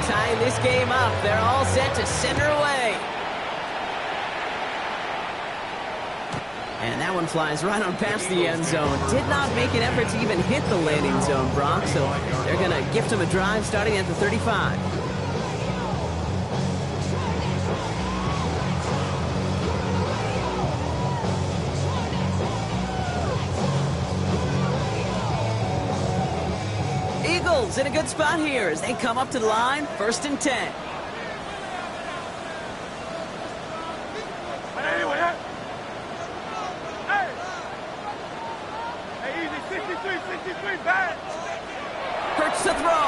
tying this game up. They're all set to center away. And that one flies right on past the end zone. Did not make an effort to even hit the landing zone, Brock. So they're going to gift him a drive starting at the 35. Eagles in a good spot here as they come up to the line, 1st and 10. Hurts to throw.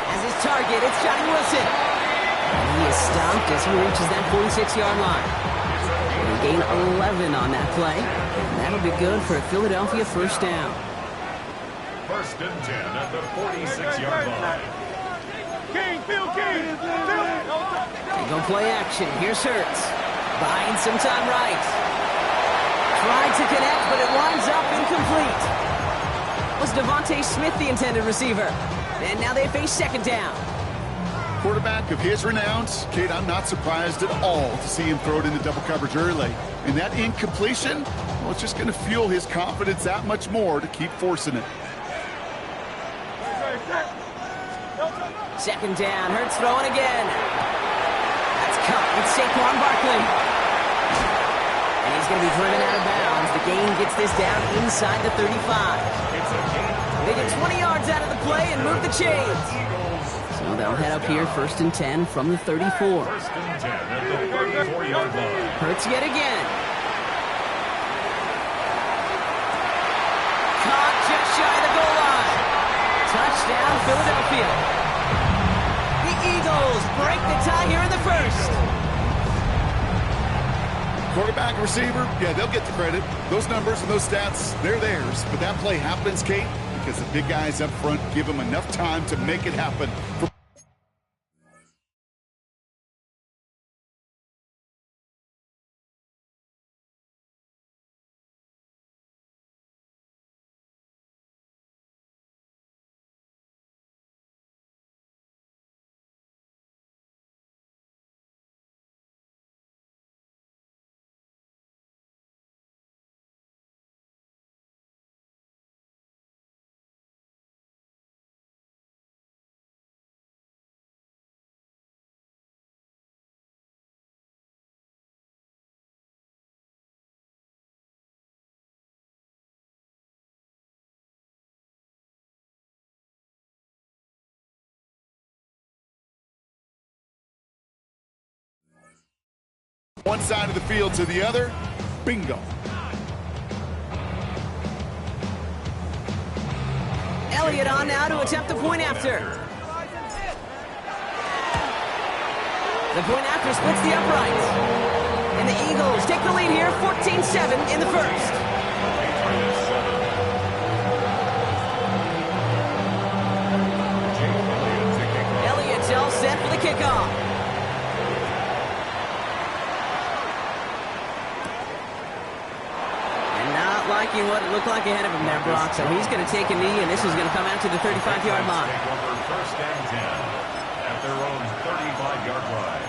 As his target, it's Johnny Wilson. He is stopped as he reaches that 46-yard line. They gain 11 on that play. And that'll be good for a Philadelphia 1st down. 1st and 10 at the 46-yard line. They go play action. Here's Hurts. Buying some time right. Tried to connect, but it winds up incomplete. Was Devontae Smith the intended receiver? And now they face 2nd down. Quarterback of his renounce, Kate, I'm not surprised at all to see him throw it into double coverage early. And that incompletion, well, it's just going to fuel his confidence that much more to keep forcing it. 2nd down, Hurts throwing again. That's caught with Saquon Barkley. And he's going to be driven out of bounds. The gain gets this down inside the 35. They get 20 yards out of the play and move the chains. So they'll head up here 1st and 10 from the 34. 1st and 10 at the 34-yard line. Hurts yet again. Caught just shy of the goal line. Touchdown, Philadelphia. The Eagles break the tie here in the 1st. Quarterback, receiver, yeah, they'll get the credit. Those numbers and those stats, they're theirs. But that play happens, Kate, because the big guys up front give them enough time to make it happen. One side of the field to the other, bingo. Elliott on now to attempt the point after. The point after splits the uprights. And the Eagles take the lead here, 14-7 in the 1st. Elliott's all set for the kickoff. Liking what it looked like ahead of him there, Brock. So he's going to take a knee, and this is going to come out to the 35-yard line. Take over 1st and 10 at their own 35-yard line.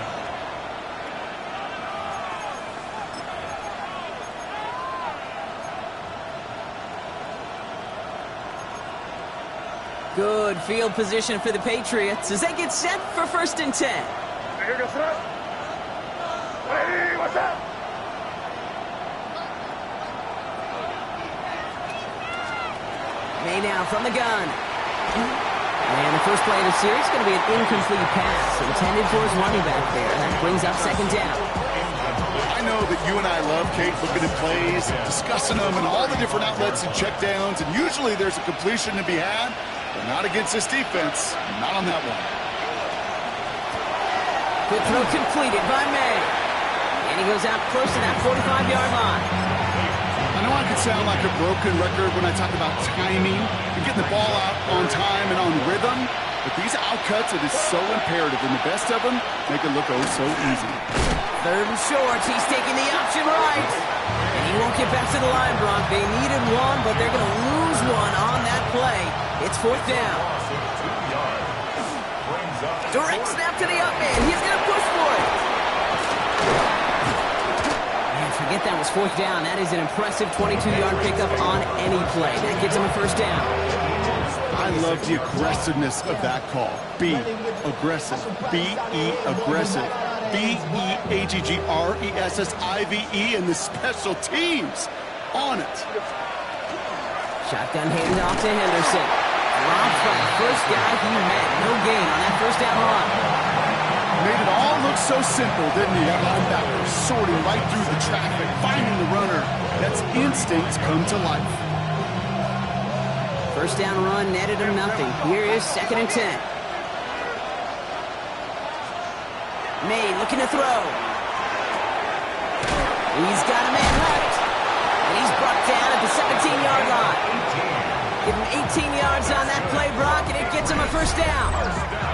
Good field position for the Patriots as they get set for 1st and 10. Hey, what's up? May now from the gun. And the first play of the series is going to be an incomplete pass intended for his running back there. That brings up 2nd down. I know that you and I love, Kate, looking at plays, discussing them, and all the different outlets and checkdowns, and usually there's a completion to be had, but not against this defense. Not on that one. Good throw completed by May. And he goes out close to that 45-yard line. I know I could sound like a broken record when I talk about timing and getting the ball out on time and on rhythm, but these outcuts, it is so imperative, and the best of them make it look oh so easy. 3rd and short, he's taking the option right. And he won't get back to the line, Brock. They needed one, but they're going to lose one on that play. It's fourth down. Direct snap to the up man. He's going to push for it. Man, forget that was fourth down. That is an impressive 22-yard pickup on any play. That gives him a first down. I love the aggressiveness of that call. B, aggressive. B-E, aggressive. B-E-A-G-G-R-E-S-S-I-V-E, and the special teams on it. Shotgun handoff to Henderson. Dropped by the first guy he met. No gain on that first down run. Made it all look so simple, didn't he? That linebacker sorting right through the traffic, finding the runner. That's instincts come to life. First down run netted him nothing. Here is 2nd and 10. May looking to throw. He's got a man left. And he's brought down at the 17-yard line. Give him 18 yards on that play, Brock, and it gets him a first down.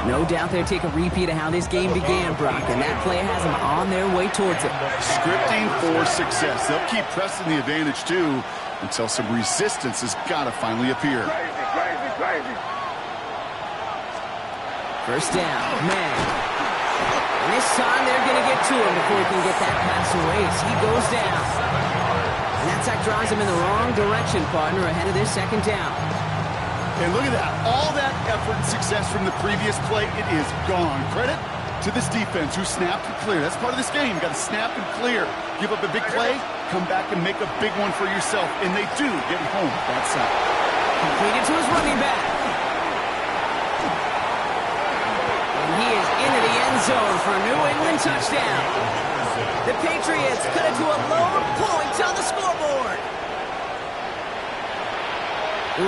No doubt they'll take a repeat of how this game began, Brock, and that play has them on their way towards it. Scripting for success. They'll keep pressing the advantage, too, until some resistance has got to finally appear. Crazy. First down, man. And this time they're going to get to him before he can get that pass away as he goes down. And that sack drives him in the wrong direction, partner, ahead of this second down. And look at that. All that effort and success from the previous play, it is gone. Credit to this defense who snapped and cleared. That's part of this game. You got to snap and clear. Give up a big play, come back and make a big one for yourself. And they do get home that sack. Completed to his running back. And he is into the end zone for a New England touchdown. The Patriots cut it to a lower point on the scoreboard.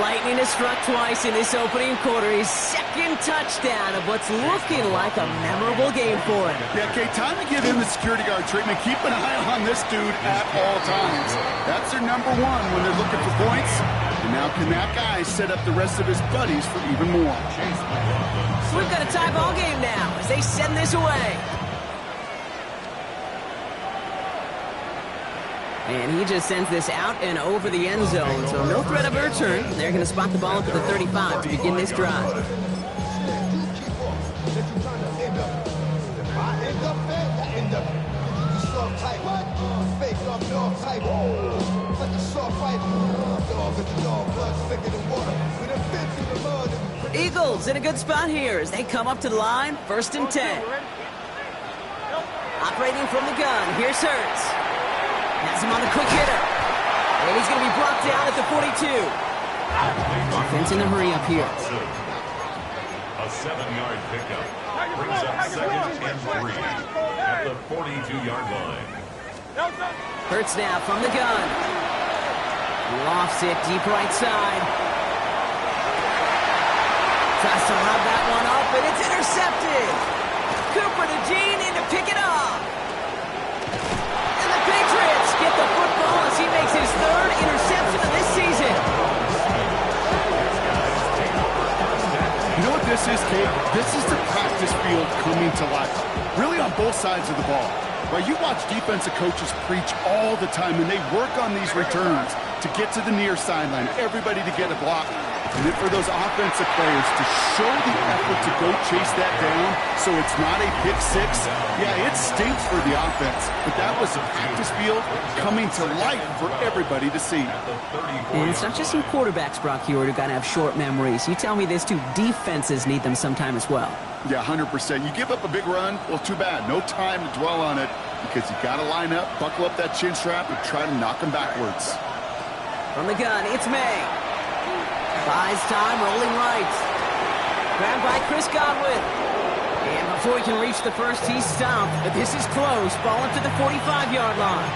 Lightning has struck twice in this opening quarter. His second touchdown of what's looking like a memorable game for him. Yeah, okay, time to give him the security guard treatment. Keep an eye on this dude at all times. That's their number one when they're looking for points. And now can that guy set up the rest of his buddies for even more? So we've got a tie ball game now as they send this away. And he just sends this out and over the end zone, so no threat of a return. They're going to spot the ball up at the 35 to begin this drive. Eagles in a good spot here as they come up to the line, 1st and 10. Operating from the gun, here's Hurts. Has him on the quick hitter. And he's going to be brought down at the 42. Offense in a hurry up here. A 7-yard pickup brings up 2nd and 3 at the 42-yard line. Hurts now from the gun. Lofts it deep right side. Tries to lob that one up, and it's intercepted. Cooper to Gene in to pick it up. And the Patriots get the football as he makes his 3rd interception of this season. You know what this is, Kate? This is the practice field coming to life. Really on both sides of the ball. Right, you watch defensive coaches preach all the time, and they work on these returns to get to the near sideline, everybody to get a block. And then for those offensive players to show the effort to go chase that down so it's not a pick six, yeah, it stinks for the offense. But that was a practice field coming to life for everybody to see. And it's not just some quarterbacks, Brock, here who got to have short memories. You tell me this too, defenses need them sometime as well. Yeah, 100%. You give up a big run, well, too bad. No time to dwell on it because you got to line up, buckle up that chin strap, and try to knock them backwards. From the gun, it's May. Buys time, rolling right. Grabbed by Chris Godwin. And before he can reach the first, he's stopped. But this is close. Ball up to the 45-yard line.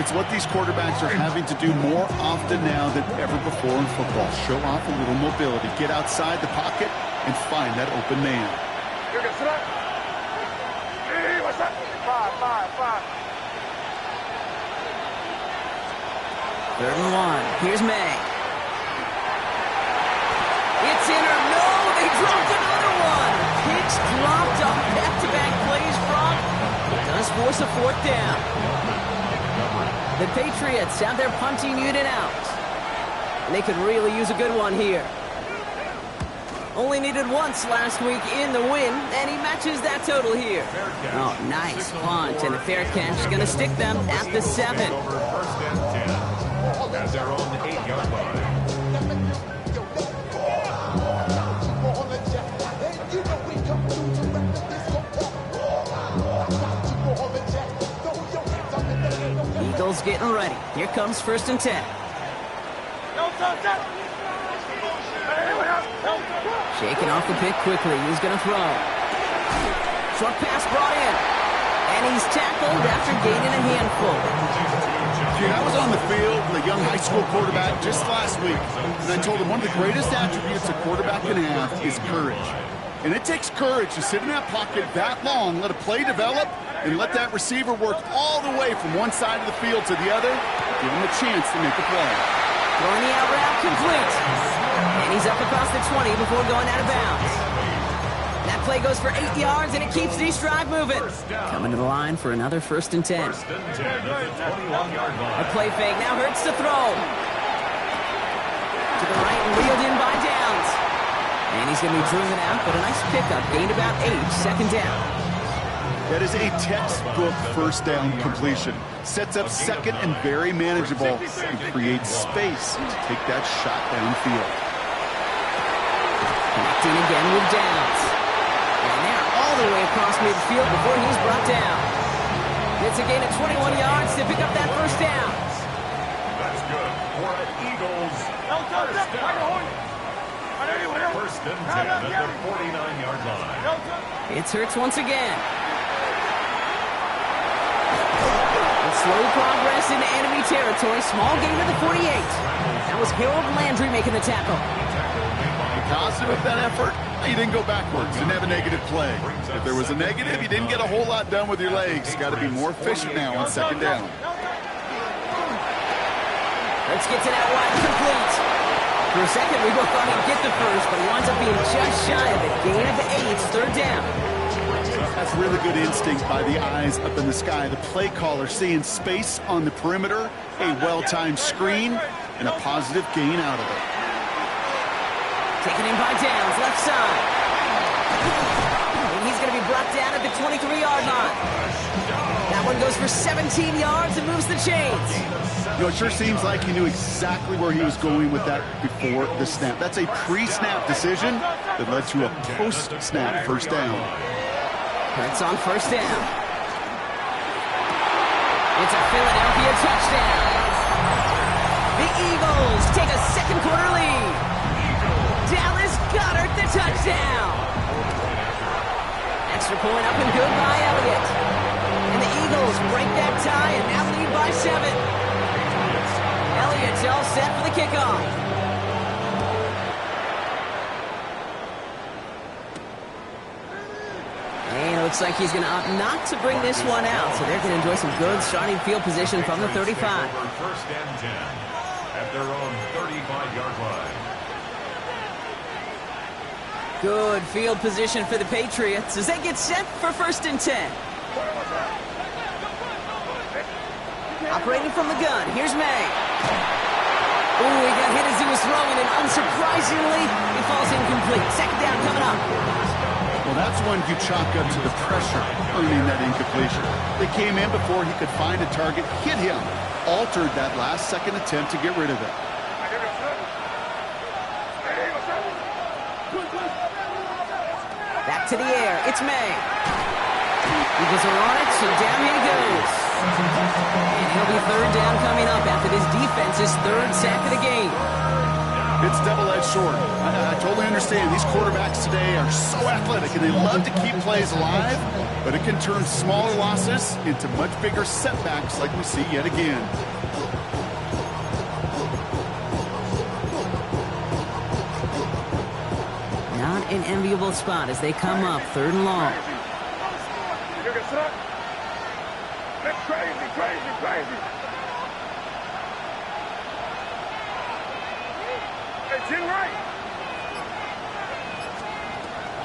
It's what these quarterbacks are having to do more often now than ever before in football. Show off a little mobility. Get outside the pocket and find that open man. Hey, what's up? Five. 3rd and 1. Here's May. It's in or no, they dropped another one. Picks dropped on back-to-back plays, Brock. Does force a 4th down. The Patriots have their punting unit out. And they could really use a good one here. Only needed once last week in the win, and he matches that total here. Oh, nice punt, and a fair catch. Going to stick them at the 7. Over first and 10 at their own 8-yard line. Eagles getting ready. Here comes first and 10. Shaking off the pick quickly. He's going to throw. Short pass brought in. And he's tackled after gaining a handful. I was on the field with a young high school quarterback just last week, and I told him one of the greatest attributes a quarterback can have is courage. And it takes courage to sit in that pocket that long, let a play develop, and let that receiver work all the way from one side of the field to the other, give him a chance to make a play. Throwing the out route complete. And he's up across the 20 before going out of bounds. That play goes for 8 yards, and it keeps this drive moving. Coming to the line for another first and 10. First and 10 at the 21-yard line. A play fake now hurts to throw. To the right and reeled in by Downs. And he's going to be driven out, but a nice pickup. Gained about 8, second down. That is a textbook first down completion. Sets up second and very manageable and creates space to take that shot downfield. Connecting again with Downs. And now all the way across midfield before he's brought down. It's a gain of 21 yards to pick up that first down. That's good for an Eagles first down. First and 10 at the 49-yard line. It's Hurts once again. Slow progress into enemy territory. Small gain to the 48. That was Harold Landry making the tackle. Positive of that effort, you didn't go backwards. Didn't have a negative play. If there was a negative, you didn't get a whole lot done with your legs. Got to be more efficient now on second down. Let's get to that wide complete. For a second, we both thought he'd get the first, but he winds up being just shy of it. Gain of 8, third down. That's really good instinct by the eyes up in the sky. The play caller seeing space on the perimeter, a well-timed screen, and a positive gain out of it. Taken in by Downs, left side. And he's going to be brought down at the 23-yard line. That one goes for 17 yards and moves the chains. You know, it sure seems like he knew exactly where he was going with that before the snap. That's a pre-snap decision that led to a post-snap first down. That's on first down. It's a Philadelphia touchdown. The Eagles take a second quarter lead. Dallas Goedert the touchdown. Extra point up and good by Elliott. And the Eagles break that tie and now lead by 7. Elliott's all set for the kickoff. And it looks like he's going to opt not to bring this one out, so they're going to enjoy some good starting field position from the 35. First and 10 at their own 35-yard line. Good field position for the Patriots as they get set for first and 10. Operating from the gun, here's May. Ooh, he got hit as he was throwing, and unsurprisingly, he falls incomplete. Second down coming up. Well, that's one you chalk up to the pressure earning that incompletion. They came in before he could find a target, hit him, altered that last-second attempt to get rid of it. Back to the air, it's May. Eagles are on it, so down he goes. And he'll be third down coming up after this defense's third sack of the game. It's double-edged sword. I totally understand. These quarterbacks today are so athletic, and they love to keep plays alive, but it can turn smaller losses into much bigger setbacks like we see yet again. Not an enviable spot as they come up, third and long. Crazy, crazy, crazy. Hey, chin right.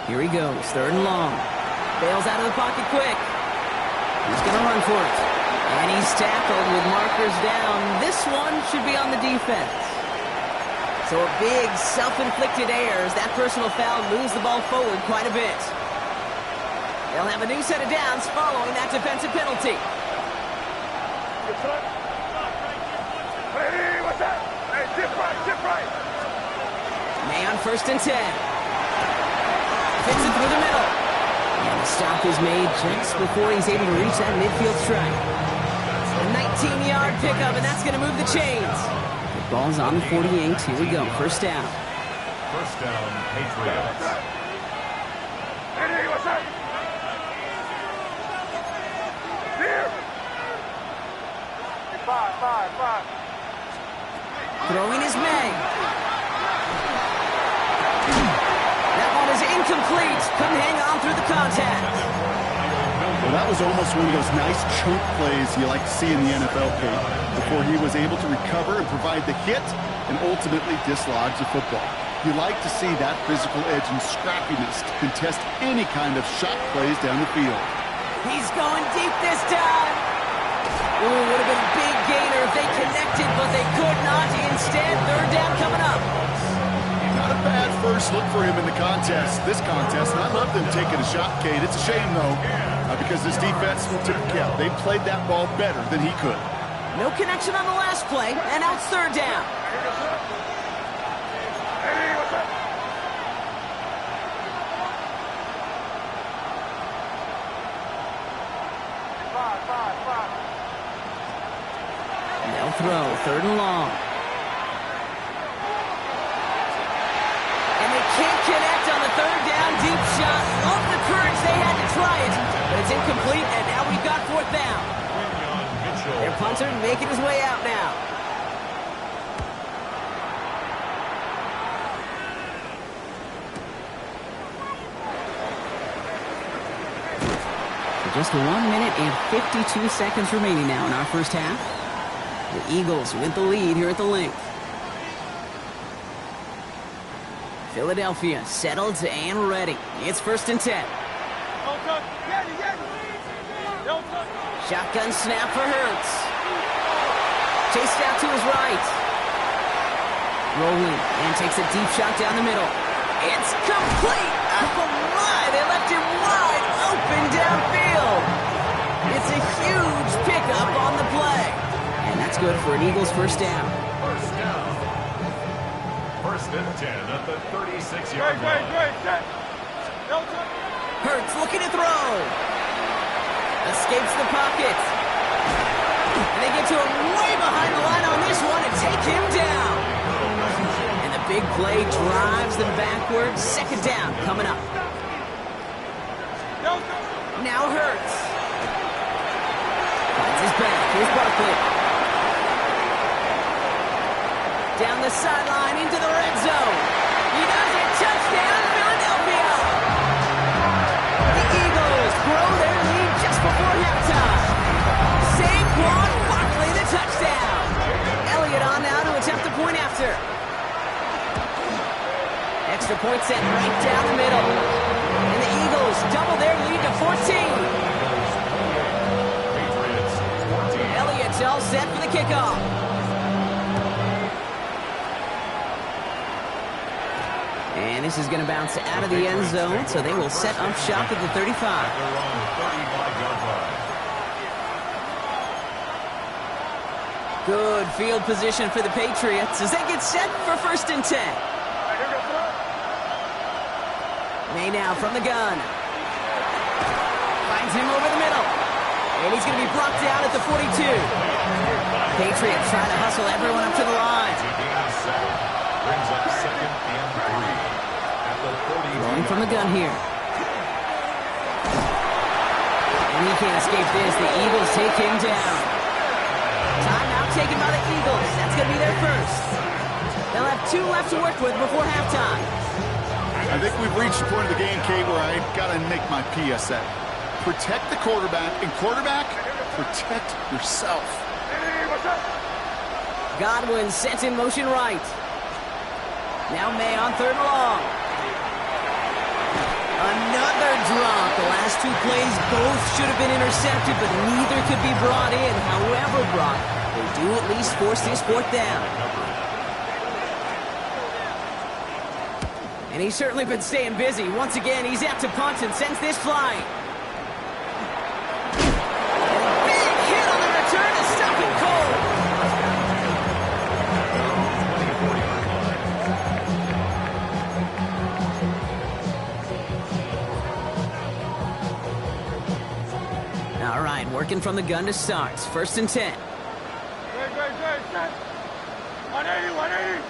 Here he goes, third and long. Bails out of the pocket quick. He's going to run for it. And he's tackled with markers down. This one should be on the defense. So a big self-inflicted error as that personal foul moves the ball forward quite a bit. They'll have a new set of downs following that defensive penalty. Hey, what's that? Hey, dip right. May on 1st and 10. Fits it through the middle. And the stop is made just before he's able to reach that midfield strike. A 19-yard pickup, and that's going to move the chains. The ball's on the 48. Here we go. First down. First down, Patriots. Hey, what's that? Here. 5. Throwing is May. That one is incomplete. Couldn't hang on through the contact. Well, that was almost one of those nice chunk plays you like to see in the NFL, Kate, before he was able to recover and provide the hit and ultimately dislodge the football. You like to see that physical edge and scrappiness to contest any kind of shot plays down the field. He's going deep this time. Ooh, would have been a big gainer if they connected, but they could not. Instead, 3rd down coming up. Not a bad first look for him in the contest, this contest, and I love them taking a shot, Kate. It's a shame, though, because this defense will tip the cap. They played that ball better than he could. No connection on the last play, and now it's 3rd down. Hey, what's that? Five. And they'll throw 3rd and long. And they can't connect on the 3rd down deep shot. Love the courage they had to try it, but it's incomplete, and now we've got 4th down. Their punter making his way out now. Just 1 minute and 52 seconds remaining now in our first half. The Eagles with the lead here at the Link. Philadelphia settled and ready. It's 1st and 10. Shotgun snap for Hurts. Chased out to his right. Rolling and takes a deep shot down the middle. It's complete. Oh my, they left him wide open downfield. It's a huge pickup on the play. And that's good for an Eagles first down. First down. 1st and 10 at the 36-yard line. Hurts looking to throw. Escapes the pocket. And they get to him way behind the line on this one and take him down. And the big play drives them backwards. 2nd down coming up. Now Hurts. Finds his back. Here's Barkley. Down the sideline into the red zone. He does it. Touchdown, Philadelphia. The Eagles grow their lead just before halftime. Saquon Barkley, the touchdown. Elliott on now to attempt the point after. Extra point set right down the middle. And the Eagles double their lead to 14. Elliott's all set for the kickoff. And this is going to bounce out of the end zone, so they will set up shop at the 35. Good field position for the Patriots as they get set for 1st and 10. May now from the gun. Finds him over the middle. And he's going to be brought down at the 42. Patriots trying to hustle everyone up to the line. Brings up 2nd and 3 at the 40. Throwing from the gun here. And he can't escape this. The Eagles take him down. Timeout taken by the Eagles. That's going to be their first. They'll have 2 left to work with before halftime. I think we've reached the point of the game, Kate, where I got to make my PSA. Protect the quarterback, and quarterback, protect yourself. Godwin sent in motion right. Now May on 3rd and long. Another drop. The last 2 plays both should have been intercepted, but neither could be brought in. However brought, they do at least force this 4th down. And he's certainly been staying busy. Once again, he's out to punt and sends this flying. Big hit on the return to stop him cold. All right, working from the gun to start. 1st and 10. Great, set. 180, 180.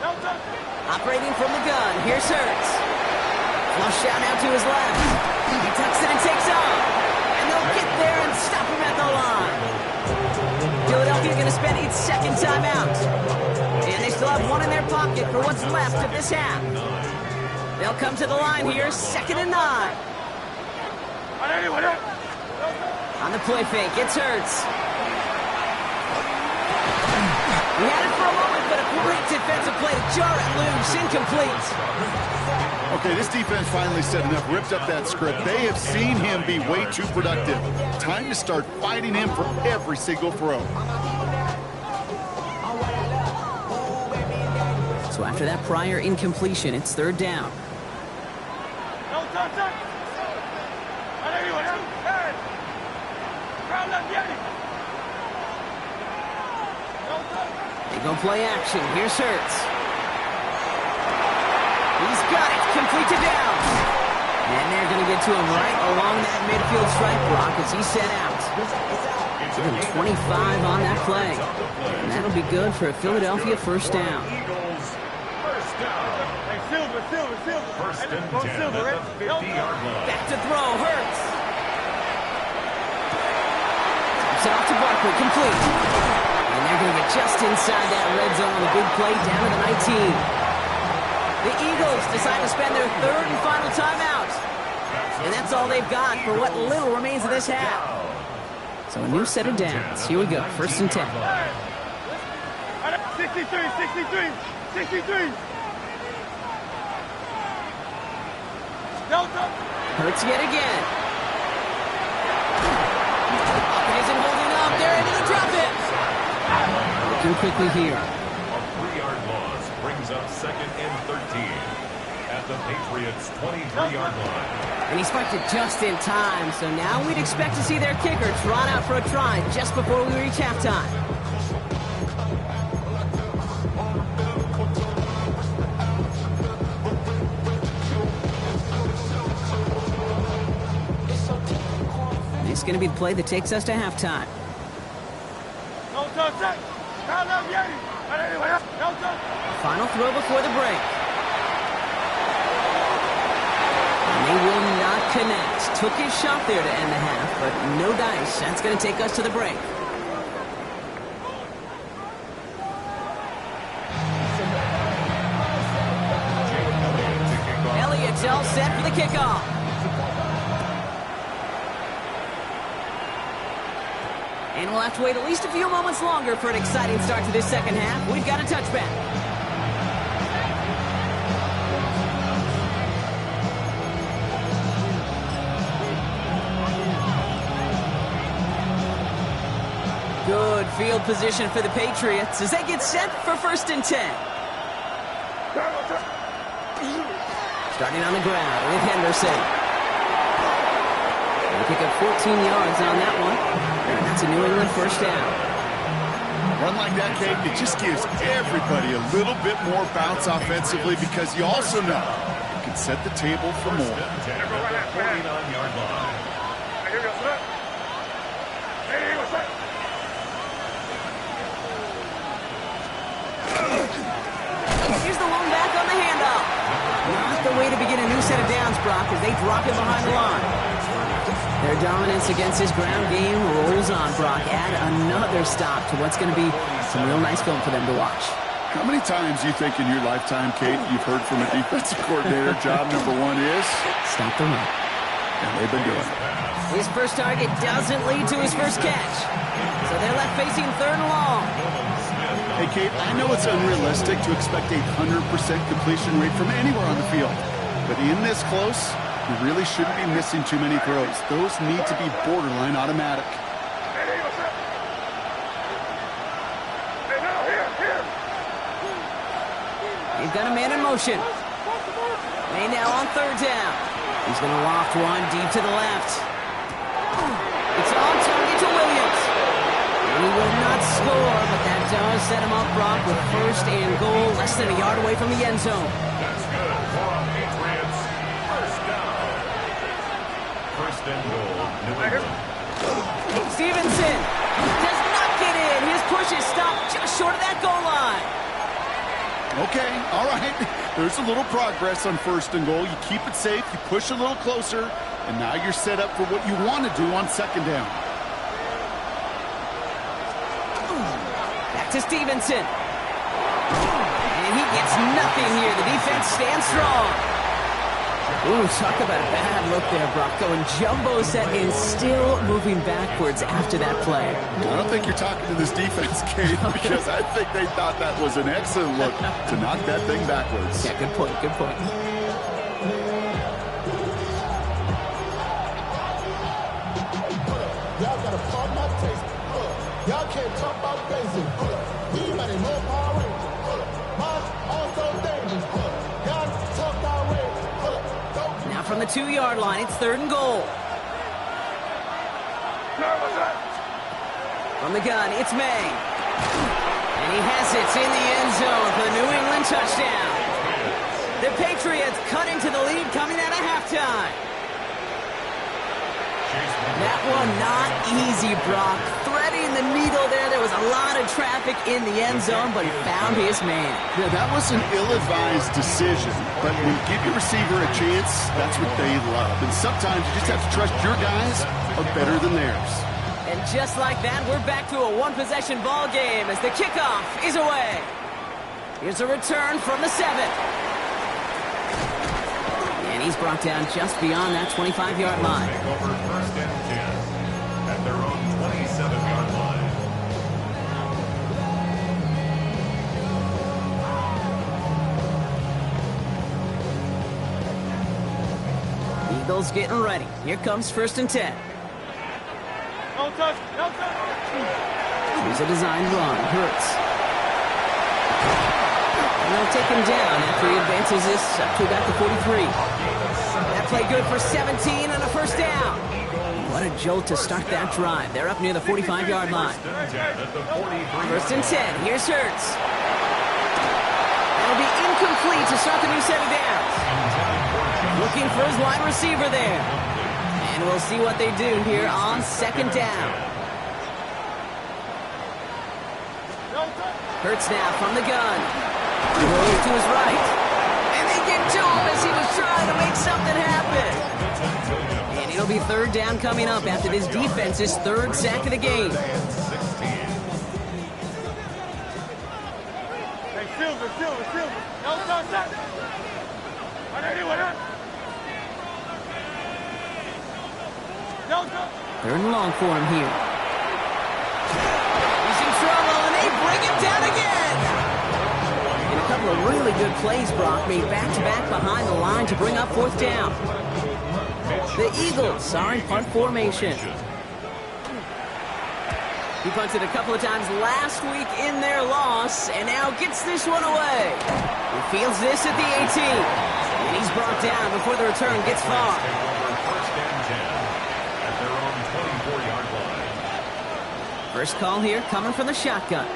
Delta. Operating from the gun, here's Hurts. Flush out now to his left. He tucks it and takes off. And they'll get there and stop him at the line. Philadelphia going to spend its 2nd timeout. And they still have one in their pocket for what's left of this half. They'll come to the line here, 2nd and 9. 180, 180. On the play fake, it's Hurts. He had it for a moment, but a great defensive play to jar it loose, incomplete. Okay, this defense finally set enough, ripped up that script. They have seen him be way too productive. Time to start fighting him for every single throw. So after that prior incompletion, it's 3rd down. No touch. 180, 180. Hey. Crowd left, Yeti. No touch. They go play action. Here's Hurts. He's got it. Complete to down. And they're going to get to him right along that midfield strike block as he's set out. Given 25 on that play. And that'll be good for a Philadelphia 1st down. Hey, Silver. 1st and Go 10 Silver, at right? the 50-yard line. Back to throw. Hurts. Taps it off to Barkley. Complete. And they're going to get just inside that red zone on a big play down to the 19. The Eagles decide to spend their 3rd and final timeout. And that's all they've got for what little remains of this half. So a new set of downs. Here we go. 1st and 10. 63. Delta. Hurts yet again. It isn't holding up. They're into the drop it. Looking quickly here. A 3-yard loss brings up 2nd and 13 at the Patriots' 23-yard line. And he sparked it just in time, so now we'd expect to see their kicker trot out for a try just before we reach halftime. It's going to be the play that takes us to halftime. No touch. Crowd left, Yeti. 180, 180. No touch. Final throw before the break. And they will not connect. Took his shot there to end the half, but no dice. That's going to take us to the break. Elliott's all set for the kickoff. And we'll have to wait at least a few moments longer for an exciting start to this 2nd half. We've got a touchback. Good field position for the Patriots as they get set for 1st and 10. Starting on the ground with Henderson. They pick up 14 yards on that one. And that's a New England 1st down. Run like that, Kate, it just gives everybody a little bit more bounce offensively because you also know you can set the table for more. 49-yard line. Here's the lone back on the handoff. Not the way to begin a new set of downs, Brock, as they drop him behind the line. Their dominance against his ground game rolls on, Brock. Add another stop to what's going to be some real nice film for them to watch. How many times do you think in your lifetime, Kate, you've heard from a defensive coordinator, job number 1 is? Stop the run. And they've been doing it. His first target doesn't lead to his first catch. So they're left facing 3rd and long. Hey, Kate, I know it's unrealistic to expect a 100% completion rate from anywhere on the field. But in this close, you really shouldn't be missing too many throws. Those need to be borderline automatic. They've got a man in motion. May now on third down. He's going to loft one deep to the left. It's on target to Williams. He will not score, but that does set him up, Brock, with first and goal, less than a yard away from the end zone. That's good for Patriots. First down. First and goal, New England. Stevenson does not get in. His push is stopped just short of that goal line. Okay, all right. There's a little progress on first and goal. You keep it safe, you push a little closer, and now you're set up for what you want to do on second down. Back to Stevenson. And he gets nothing here. The defense stands strong. Ooh, talk about a bad look there, Brock. Going jumbo set and still moving backwards after that play. I don't think you're talking to this defense, Kate, because I think they thought that was an excellent look to knock that thing backwards. Yeah, good point, good point. Y'all gotta pump my taste. Y'all can't talk about basic. We might know Power Rangers. Mine also dangerous. Y'all talk our way. Now from the 2-yard line, it's third and goal. From the gun, it's May. And he has it in the end zone for the New England touchdown. The Patriots cut into the lead coming out of halftime. That one not easy, Brock. Threading the needle there. There was a lot of traffic in the end zone, but he found his man. Yeah, that was an ill-advised decision, but when you give your receiver a chance, that's what they love. And sometimes you just have to trust your guys are better than theirs. And just like that, we're back to a one-possession ball game as the kickoff is away. Here's a return from the 7. And he's brought down just beyond that 25-yard line. Take over first and 10 at their own 27-yard line. Eagles getting ready. Here comes first and 10. Don't touch, don't touch. Here's a designed run. Hurts. And they'll take him down after he advances this up to about the 43. That play good for 17 and a first down. What a jolt to start that drive. They're up near the 45-yard line. First and 10. Here's Hurts. That'll be incomplete to start the new set of downs. Looking for his wide receiver there. And we'll see what they do here on second down. Hurts now from the gun. He rolls to his right. And they get to him as he was trying to make something happen. And it'll be third down coming up after this defense's third sack of the game. Hey, Silver. Don't touch that. Third and long for him here. He's in trouble, and they bring him down again. And a couple of really good plays, Brock, made back-to-back behind the line to bring up fourth down. The Eagles are in punt formation. He punted a couple of times last week in their loss, and now gets this one away. He fields this at the 18. And he's brought down before the return gets far. First and 10 at their own 24-yard line. First call here coming from the shotgun.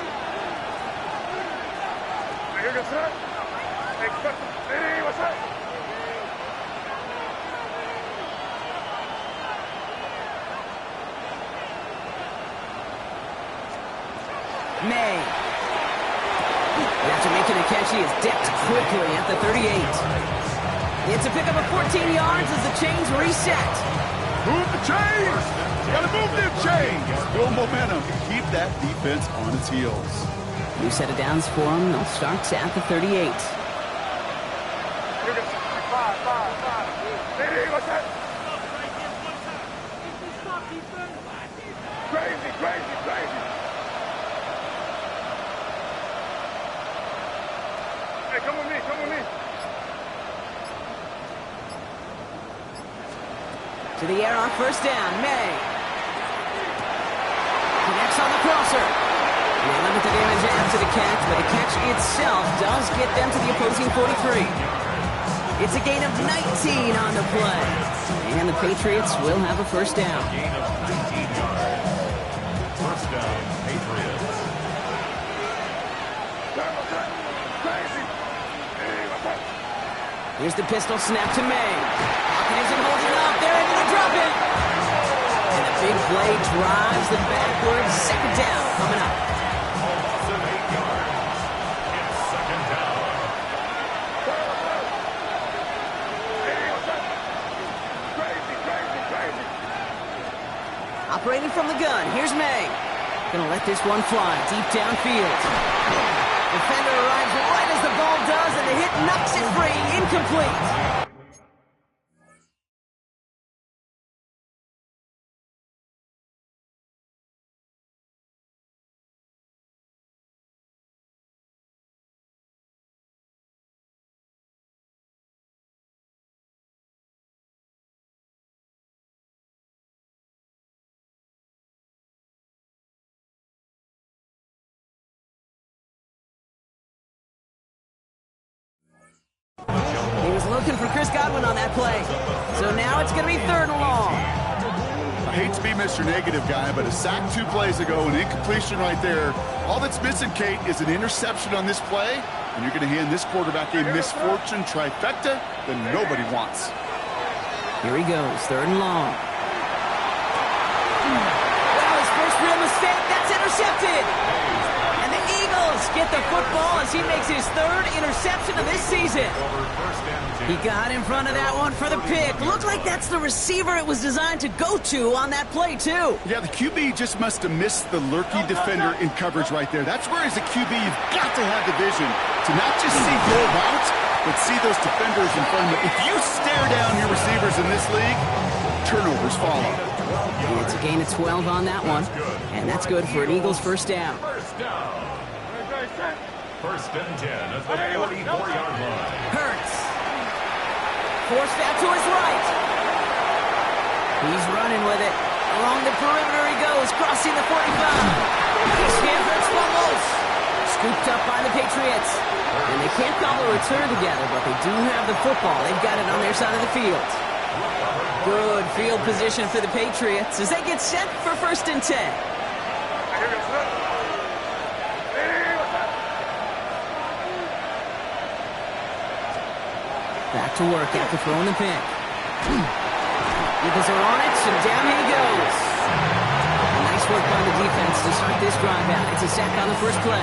May. After making a catch, he is decked quickly at the 38. It's a pickup of 14 yards as the chains reset. Move the chains! Gotta move them chains! Build momentum. Keep that defense on its heels. New set of downs for him. They'll start at the 38. Crazy. Hey, come with me. To the air on first down. May. Connects on the crosser. They limit the damage after the catch, but the catch itself does get them to the opposing 43. It's a gain of 19 on the play. And the Patriots will have a first down. Gain of 19 yards. First down, Patriots. Here's the pistol snap to May. Pocket isn't holding up. They're able to drop it. And the big play drives them backwards. Second down coming up. Loss of 8 yards. It's second down. Operating from the gun, here's May. Gonna let this one fly deep downfield. Defender arrives right as the ball does, and the hit knocks it free. Incomplete. He was looking for Chris Godwin on that play. So now it's going to be 3rd and long. I hate to be Mr. Negative guy, but a sack 2 plays ago, an incompletion right there. All that's missing, Kate, is an interception on this play, and you're going to hand this quarterback a misfortune trifecta that nobody wants. Here he goes, 3rd and long. Well, his first real mistake, that's intercepted. And the Eagles get the football as he makes his 3rd interception of this season. He got in front of that one for the pick. Looked like that's the receiver it was designed to go to on that play, too. Yeah, the QB just must have missed the lurky defender in coverage right there. That's where, as a QB, you've got to have the vision to not just see your routes, but see those defenders in front of you. If you stare down your receivers in this league, turnovers follow. It's a gain of 12 on that one, and that's good for an Eagles first down. First down. First and 10 at the 44-yard line. Hurts. Forced out to his right. He's running with it. Along the perimeter he goes, crossing the 45. Stanford's fumbles. Scooped up by the Patriots. And they can't call a return together, but they do have the football. They've got it on their side of the field. Good field position for the Patriots as they get set for 1st and 10. Back to work after throwing the pick. Eagles are on it, and down he goes. Nice work by the defense to start this drive out. It's a sack on the first play.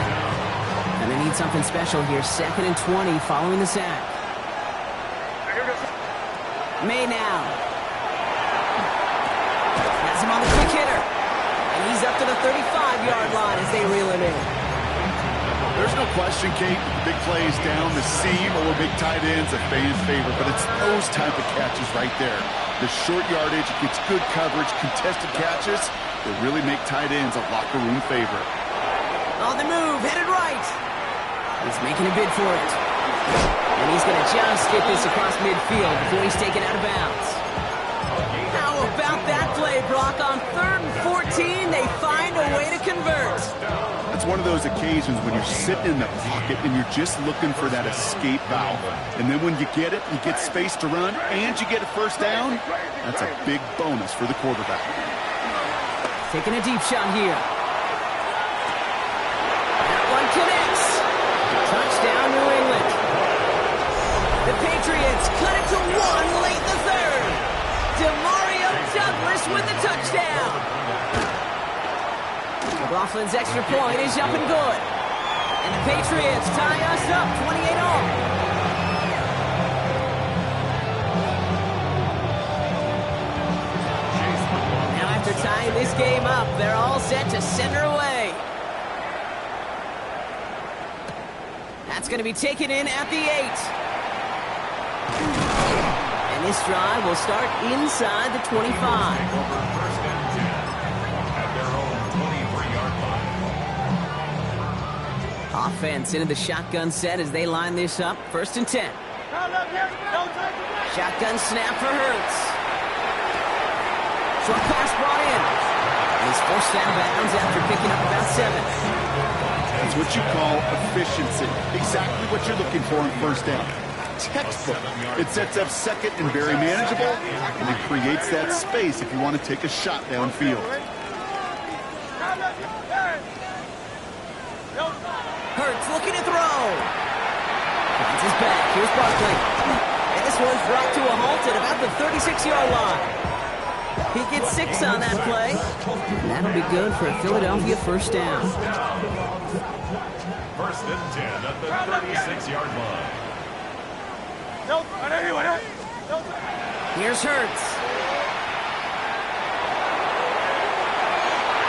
And they need something special here. 2nd and 20 following the sack. May now. Has him on the quick hitter. And he's up to the 35-yard line as they reel it in. There's no question, Kate, the big plays down the seam or big tight ends a fan favorite, but it's those type of catches right there. The short yardage, it gets good coverage, contested catches that really make tight ends a locker room favorite. On the move, headed right. He's making a bid for it. And he's going to just get this across midfield before he's taken out of bounds. How about that play, Brock? On 3rd and 14, they find a way to convert. It's one of those occasions when you're sitting in the pocket and you're just looking for that escape valve. And then when you get it, you get space to run, and you get a first down. That's a big bonus for the quarterback. Taking a deep shot here. That one connects. Touchdown, New England. The Patriots cut it to 1 late in the 3rd. Demario Douglas with the touchdown. Coughlin's extra point is up and good. And the Patriots tie us up 28-all. Now after tying this game up, they're all set to send her away. That's going to be taken in at the 8. And this drive will start inside the 25. Offense into the shotgun set as they line this up. 1st and 10. Shotgun snap for Hurts. Short pass brought in. And he's forced out of bounds after picking up about 7. It's what you call efficiency. Exactly what you're looking for in first down. Textbook. It sets up second and very manageable, and it creates that space if you want to take a shot downfield. Hurts looking to throw. Finds his back. Here's Barkley. And this one's brought to a halt at about the 36-yard line. He gets 6 on that play. And that'll be good for a Philadelphia first down. First and 10 at the 36-yard line. Here's Hurts.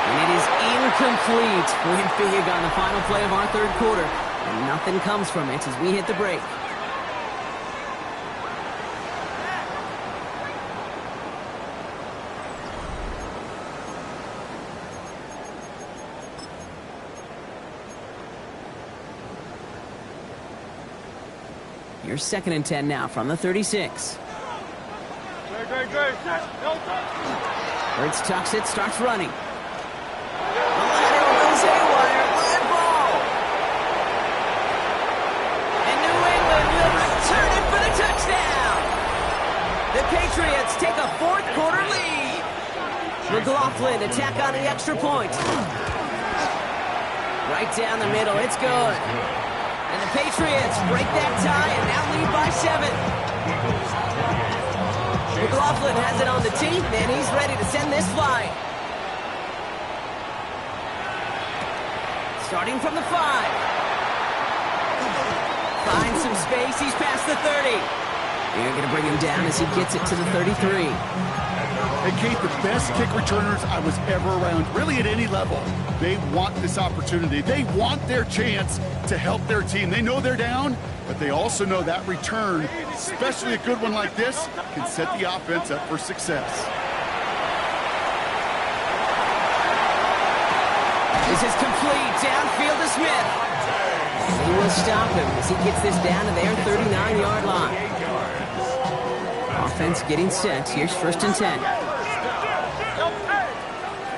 And it is incomplete. Went big on the final play of our third quarter. And nothing comes from it as we hit the break. Here's second and 10 now from the 36. Hurts tucks it, starts running. The ladder goes haywire, live ball. And New England will return it for the touchdown. The Patriots take a fourth quarter lead. McLaughlin to tack on the extra point. Right down the middle, it's good. And the Patriots break that tie and now lead by 7. McLaughlin has it on the team, and he's ready to send this flying. Starting from the 5. Finds some space, he's past the 30. They're going to bring him down as he gets it to the 33. Hey, Kate, the best kick returners I was ever around, really at any level, they want this opportunity. They want their chance to help their team. They know they're down, but they also know that return, especially a good one like this, can set the offense up for success. This is complete. Downfield to Smith. He will stop him as he gets this down to their 39-yard line. Offense getting set. Here's first and 10.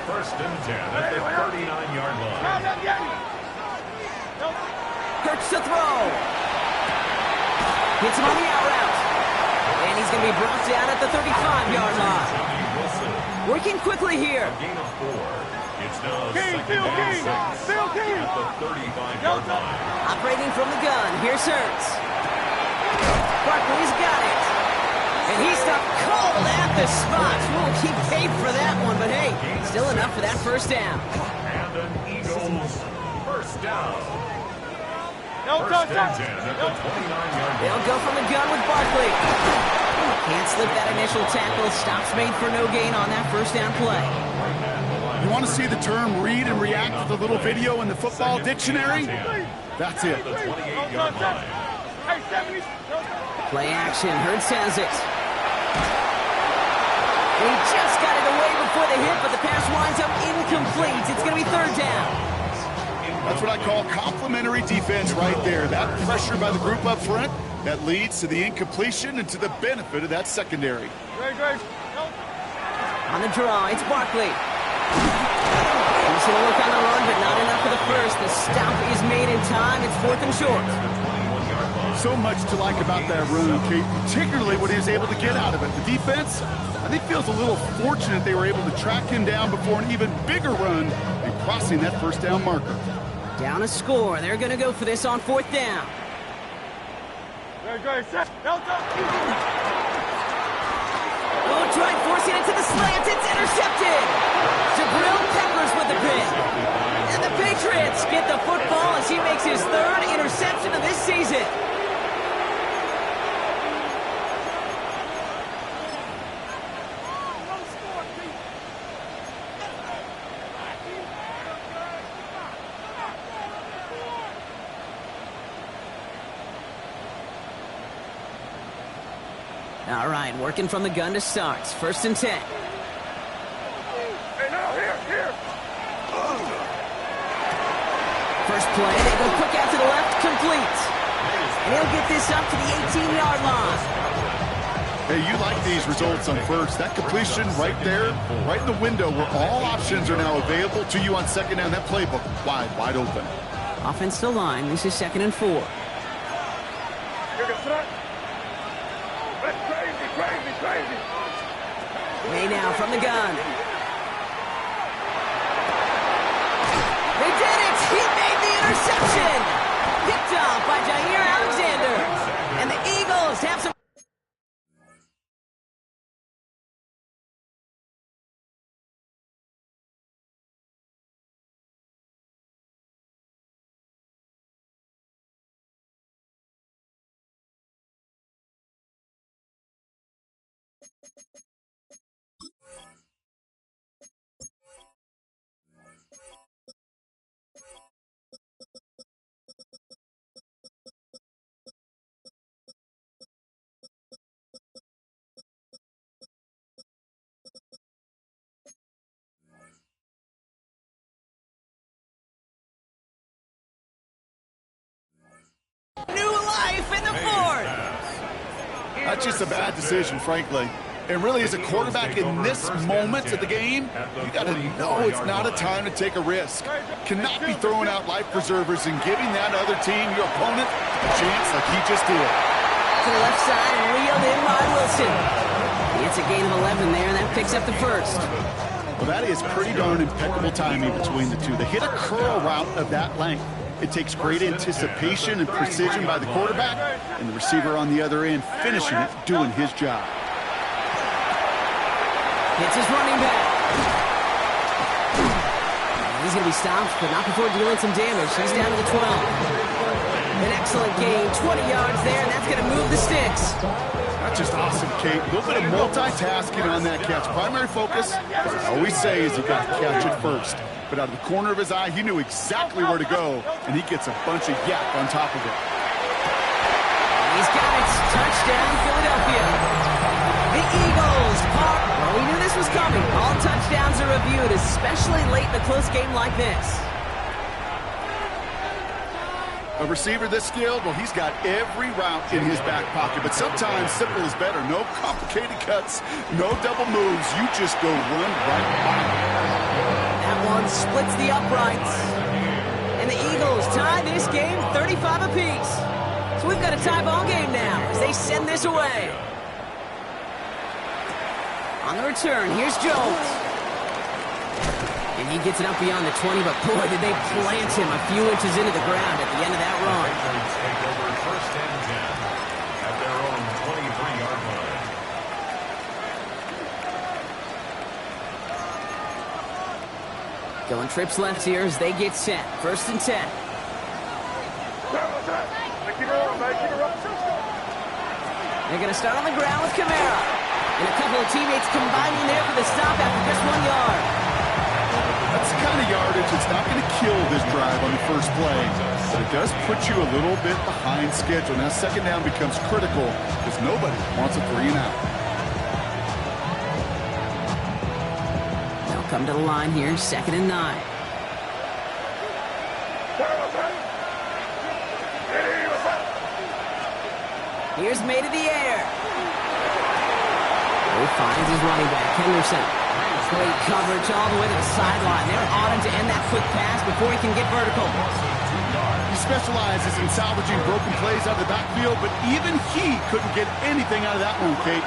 First and 10 at the 39-yard line. Hurts to throw. Hits him on the out route. And he's going to be brought down at the 35-yard line. Working quickly here. Gain of 4. It's now second and 6 at the 35-yard line. Operating from the gun. Here's Hurts. Barkley's got it. And he's stuck cold at the spot. We'll keep paid for that one, but hey, still enough for that first down. And an Eagles first down. First and 10 at the 29-yard line. They'll go from the gun with Barkley. Can't slip that initial tackle. Stops made for no gain on that first down play. You want to see the term read and react with the little video in the football dictionary? That's it. The 28-yard line. Play action. Hurts has it. He just got it away before the hit, but the pass winds up incomplete. It's going to be third down. That's what I call complimentary defense right there. That pressure by the group up front, that leads to the incompletion and to the benefit of that secondary. On the draw, it's Barkley. He's going to look on the run, but not enough for the first. The stop is made in time. It's fourth and short. So much to like about that run, Kate, particularly what he was able to get out of it. The defense, I think, feels a little fortunate they were able to track him down before an even bigger run and crossing that first down marker. Down a score. They're going to go for this on fourth down. Oh, try forcing it to the slant. It's intercepted. Jabril Peppers with the pick. And the Patriots get the football as he makes his third interception of this season. All right, working from the gun to start. First and 10. Hey, now, here. First play, they go quick out to the left, complete. And he'll get this up to the 18-yard line. Hey, you like these results on first. That completion right there, right in the window where all options are now available to you on second down. That playbook wide open. Offensive line, this is 2nd and 4. May now from the gun. They did it! He made the interception! Picked off by Jair Alexander. And the Eagles have some... New life in the fourth! That's just a bad decision, frankly. And really, as a quarterback in this moment of the game, you got to know it's not a time to take a risk. Cannot be throwing out life preservers and giving that other team, your opponent, a chance like he just did. To the left side, reeled in by Wilson. It's a gain of 11 there, and that picks up the first. Well, that is pretty darn impeccable timing between the two. They hit a curl route of that length. It takes great anticipation and precision by the quarterback, and the receiver on the other end finishing it, doing his job. It's his running back. He's going to be stopped, but not before dealing some damage. He's down to the 12. An excellent gain, 20 yards there, and that's going to move the sticks. That's just awesome, Kate. A little bit of multitasking on that catch. Primary focus, as I always say, is you got to catch it first. But out of the corner of his eye, he knew exactly where to go, and he gets a bunch of yak on top of it. He's got it. Touchdown, Philadelphia. The Eagles park. Well, we knew this was coming. All touchdowns are reviewed, especially late in a close game like this. A receiver this skilled, well, he's got every route in his back pocket. But sometimes simple is better. No complicated cuts, no double moves. You just go run right by him. That one splits the uprights. And the Eagles tie this game 35 apiece. So we've got a tie ball game now as they send this away. On the return, here's Jones. And he gets it up beyond the 20, but boy, did they plant him a few inches into the ground at the end of that run. Patriots take over 1st and 10 at their own 23-yard line. Going trips left here as they get set. 1st and 10. They're going to start on the ground with Kamara. And a couple of teammates combining there for the stop after just 1 yard. That's the kind of yardage that's not going to kill this drive on the first play. But it does put you a little bit behind schedule. Now, 2nd down becomes critical because nobody wants a 3 and out. They'll come to the line here, 2nd and 9. Here's May to the air. He finds his running back, Henderson. Great coverage all the way to the sideline. They're on him to end that quick pass before he can get vertical. He specializes in salvaging broken plays out of the backfield, but even he couldn't get anything out of that one, Kate.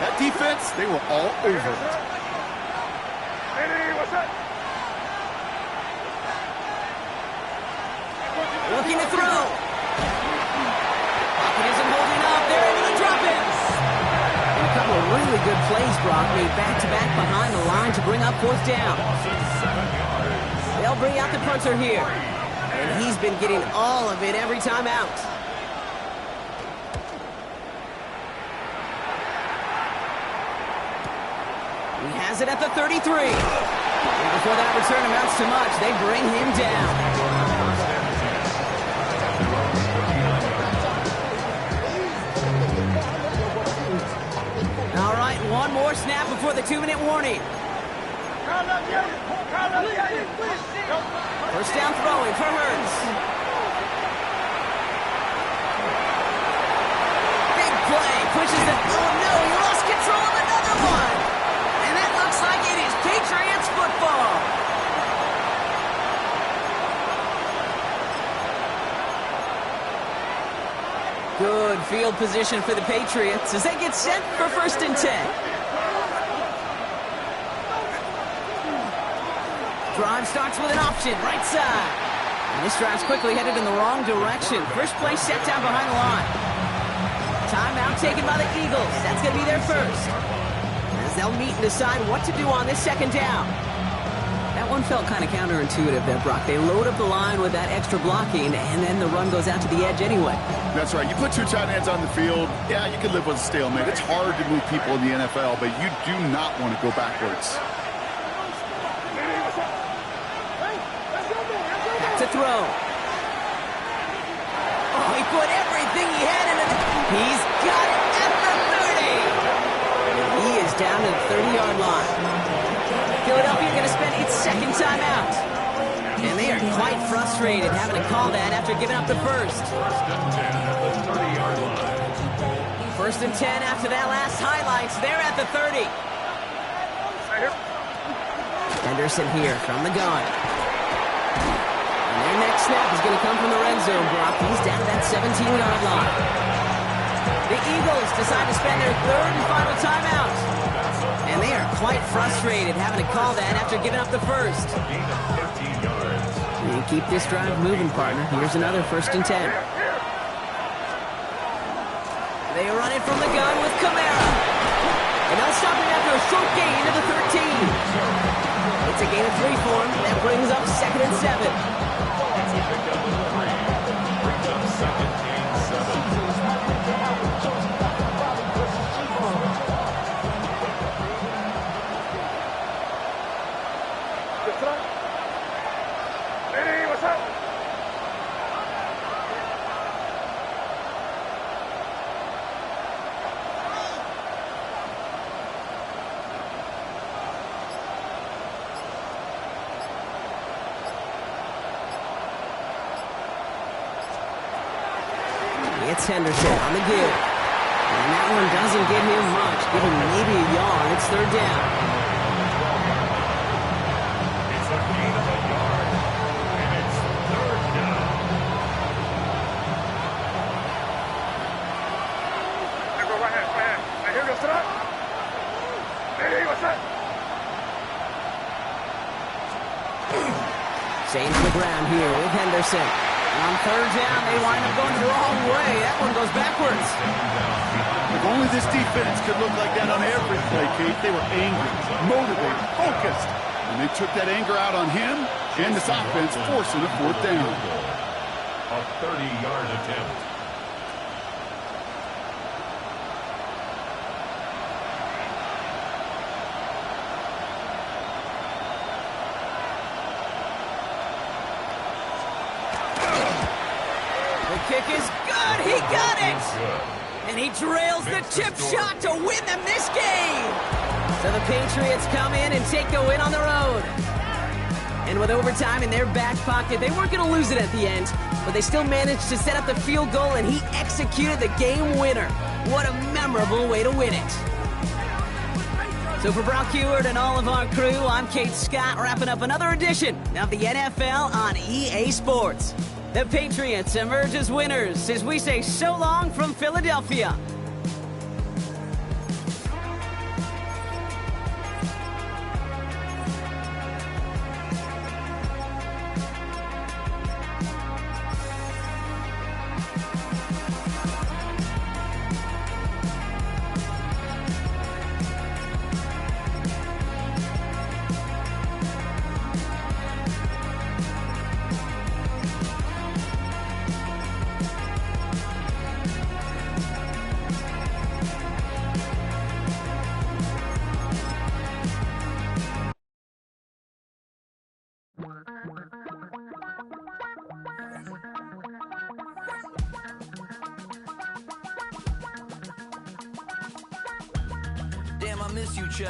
That defense, they were all over it. Looking to throw. Pocket isn't holding up. They're able to drop it. And a couple of really good plays, Brock, made back-to-back behind the line to bring up 4th down. They'll bring out the punter here. And he's been getting all of it every time out. He has it at the 33. And before that return amounts to much, they bring him down. All right, one more snap before the 2-minute warning. 1st down throwing for Hurts. Big play, pushes it. Oh no, he lost control of another one. And that looks like it is Patriots football. Good field position for the Patriots as they get set for 1st and 10. Drive starts with an option, right side. And this drive's quickly headed in the wrong direction. First play set down behind the line. Timeout taken by the Eagles. That's going to be their first. As they'll meet and decide what to do on this 2nd down. That one felt kind of counterintuitive there, Brock. They load up the line with that extra blocking, and then the run goes out to the edge anyway. That's right. You put 2 tight ends on the field, yeah, you can live with a stalemate. It's hard to move people in the NFL, but you do not want to go backwards. Back to throw. Oh, he put everything he had into the... He's got it at the 30. And he is down to the 30-yard line. Philadelphia going to spend its 2nd timeout. And they are quite frustrated having to call that after giving up the first. 1st and 10 after that last highlights. They're at the 30. Henderson here from the gun. And their next snap is going to come from the red zone, Brock. He's down to that 17-yard line. The Eagles decide to spend their 3rd and final timeout. And they are quite frustrated having to call that after giving up the first. You keep this drive moving, partner. Here's another 1st and 10. They run it from the gun with Kamara. And they'll stop him after a short gain to the 13. It's a gain of 3 for him. That brings up 2nd and 7. It's Henderson on the give. And that one doesn't get him much. Give him maybe a yard. It's 3rd down. It's a gain of a yard. And it's 3rd down. Go right ahead. Now here goes to that. Hey, what's that? Staying to the ground here with Henderson. And on 3rd down, they wind up going the wrong way. That one goes backwards. If only this defense could look like that on every play, Kate. They were angry, motivated, focused. And they took that anger out on him and this offense, forcing a 4th down. A 30-yard attempt. Kick is good. He got it. And he drills the chip shot to win them this game. So the Patriots come in and take the win on the road. And with overtime in their back pocket, they weren't going to lose it at the end, but they still managed to set up the field goal, and he executed the game winner. What a memorable way to win it. So for Brock Heward and all of our crew, I'm Kate Scott, wrapping up another edition of the NFL on EA Sports. The Patriots emerge as winners as we say so long from Philadelphia. Damn, I miss you, Chuck.